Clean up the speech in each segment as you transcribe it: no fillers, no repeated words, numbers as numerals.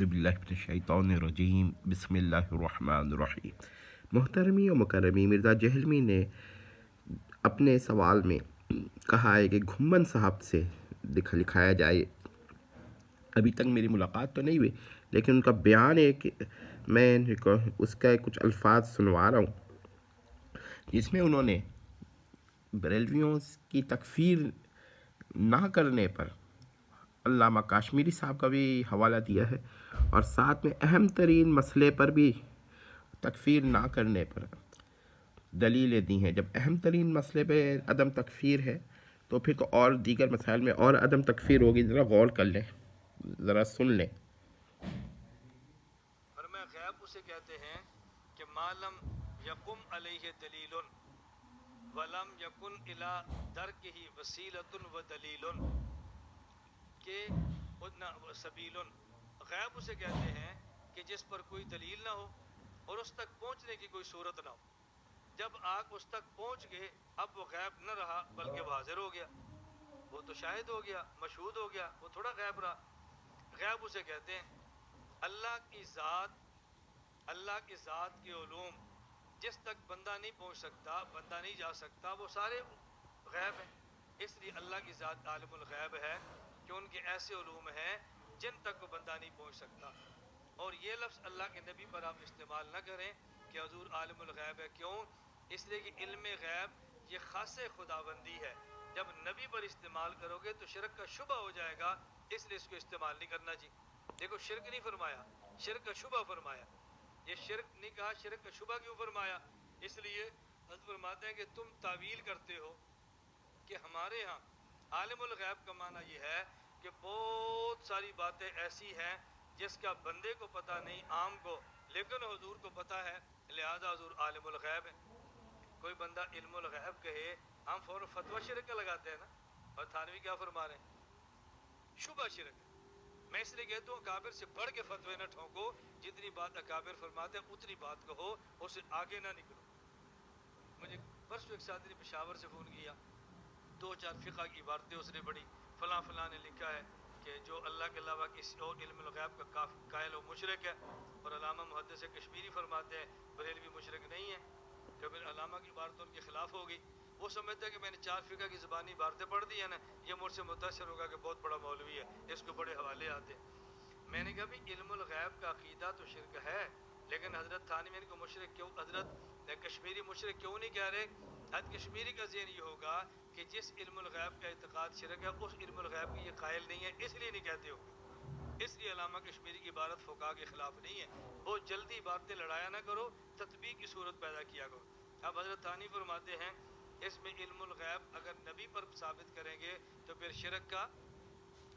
बिस्मिल्लाहिर्रहमानिर्रहीम बिस्मिल्लाहिर्रहमानिर्रहीम। मोहतरमी और मुकर्रमी, मिर्ज़ा जहलवी ने अपने सवाल में कहा है कि घुम्मन साहब से लिखाया जाए। अभी तक मेरी मुलाकात तो नहीं हुई, लेकिन उनका बयान है कि मैं उसका कुछ अल्फाज सुनवा रहा हूँ, जिसमें उन्होंने बरेलवियों की तकफीर ना करने पर अल्लामा काश्मीरी साहब का भी हवाला दिया है, और साथ में अहम तरीन मसले पर भी तकफीर ना करने पर दलीलें दी हैं। जब अहम तरीन मसले पे अदम तकफीर है तो फिर तो और दीगर मसाइल में और अदम तकफीर होगी। ज़रा गौर कर लें, ज़रा सुन लें। फरमाया गैब उसे कहते हैं कि मालम यकुम अलैहि दलीलुन वलम यकुन इला दरकिही वसीलतुन व दलीलुन के उदना सबीलुन। गैब उसे कहते हैं कि जिस पर कोई दलील ना हो और उस तक पहुंचने की कोई सूरत ना हो। जब आग उस तक पहुंच गए, अब वो गैब न रहा बल्कि वो हाजिर हो गया, वो तो शाहिद हो गया, मशहूद हो गया, वो थोड़ा गैब रहा। गैब उसे कहते हैं अल्लाह की ज़ात के उलूम जिस तक बंदा नहीं पहुंच सकता, बंदा नहीं जा सकता, वो सारे गैब हैं। इसलिए अल्लाह की ज़ात आलिमुल गैब है कि उनके ऐसे उलूम हैं जिन तक वो बंदा नहीं पहुंच सकता। और ये लफ्ज़ अल्लाह के नबी पर आप इस्तेमाल न करें कि हुजूर आलिमुल गैब है। क्यों? इसलिए कि इल्म गैब ये खासे खुदाबंदी है। जब नबी पर इस्तेमाल करोगे तो शिरक का शुबा हो जाएगा, इसलिए इसको इस्तेमाल नहीं करना जी। देखो, शिरक नहीं फरमाया, शिरक का शुबा फरमाया। ये शिरक नहीं कहा, शिरक का शुबा क्यों फरमाया? इसलिए हज़रत फरमाते हैं कि तुम तावील करते हो कि हमारे यहाँ आलिमुल गैब का माना ये है कि बहुत सारी बातें ऐसी हैं जिसका बंदे को पता नहीं, आम को, लेकिन हुजूर को पता है, लिहाजा हुजूर आलिमुल गैब है। कोई बंदा इल्मुल गैब कहे, हम फौरन फतवा शिरक का लगाते हैं ना। और थानवी क्या फरमा रहे हैं? शुबा शिरक है। मैं इसलिए कहता हूँ अकाबिर से बढ़ के फतवे न ठोको, जितनी बात अकाबिर फरमाते हैं उतनी बात कहो, उससे आगे ना निकलो। मुझे परसों एक साथी ने पेशावर से फ़ोन किया, 2-4 फ़िक़्ह की इबारतें उसने पढ़ी। फ़लाँ फ़लाँ ने लिखा है कि जो अल्लाह के अलावा किसी और इल्मुल गैब का कायल हो मुशरिक है। और अल्लामा मुहद्दिस कश्मीरी फरमाते हैं बरेलवी मुशरिक नहीं है। तो फिर अल्लामा की इबारत उनके खिलाफ होगी। वो समझता है कि मैंने 4 फ़िक़्ह की ज़बानी इबारतें पढ़ दी है ना, ये मुझसे मुतासिर होगा कि बहुत बड़ा मौलवी है, इसको बड़े हवाले आते हैं। मैंने कहा भी इल्मुल गैब का अकीदा तो शिरक है, लेकिन हज़रत थानवी इनको मुशरिक क्यों, हज़रत कश्मीरी मुशरिक क्यों नहीं कह रहे? हज़रत कश्मीरी का ज़हन ये होगा कि जिस इल्मुल गैब का इत्क़ाद शिरक है, उस इल्मुल गैब की ये कायल नहीं है, इसलिए नहीं कहते होंगे। इसलिए अल्लामा कश्मीरी की इबारत फ़ुक़हा के ख़िलाफ़ नहीं है। बहुत जल्दी इबारतें लड़ाया ना करो, तत्बीक की सूरत पैदा किया करो। अब हज़रत थानवी फरमाते हैं इसमें इल्मुल गैब अगर नबी पर साबित करेंगे तो फिर शिरक का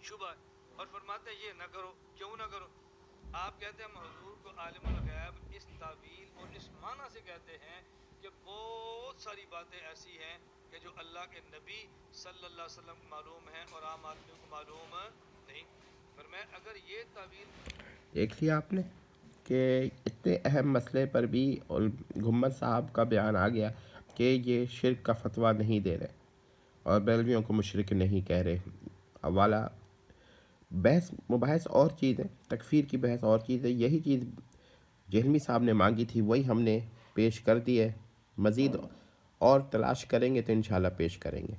शुबा है। और फरमाते हैं ये ना करो। क्यों ना करो? आप कहते हैं हम हुजूर को आलिमुल गैब इस तावील और इस माना से कहते हैं कि बहुत सारी बातें ऐसी हैं कि जो अल्लाह के नबी सल्लल्लाहु अलैहि वसल्लम को मालूम है और आम आदमी को मालूम नहीं। पर मैं अगर ये तावील देख लिया आपने कि इतने अहम मसले पर भी और घुम्मन साहब का बयान आ गया कि ये शिरक का फतवा नहीं दे रहे और बरेलवियों को मुशरिक नहीं कह रहे। हवाला बहस मुबाहस और चीज़ है, तकफीर की बहस और चीज़ है। यही चीज़ जहलवी साहब ने मांगी थी, वही हमने पेश कर दी है। मज़ीद और तलाश करेंगे तो इंशाल्लाह पेश करेंगे।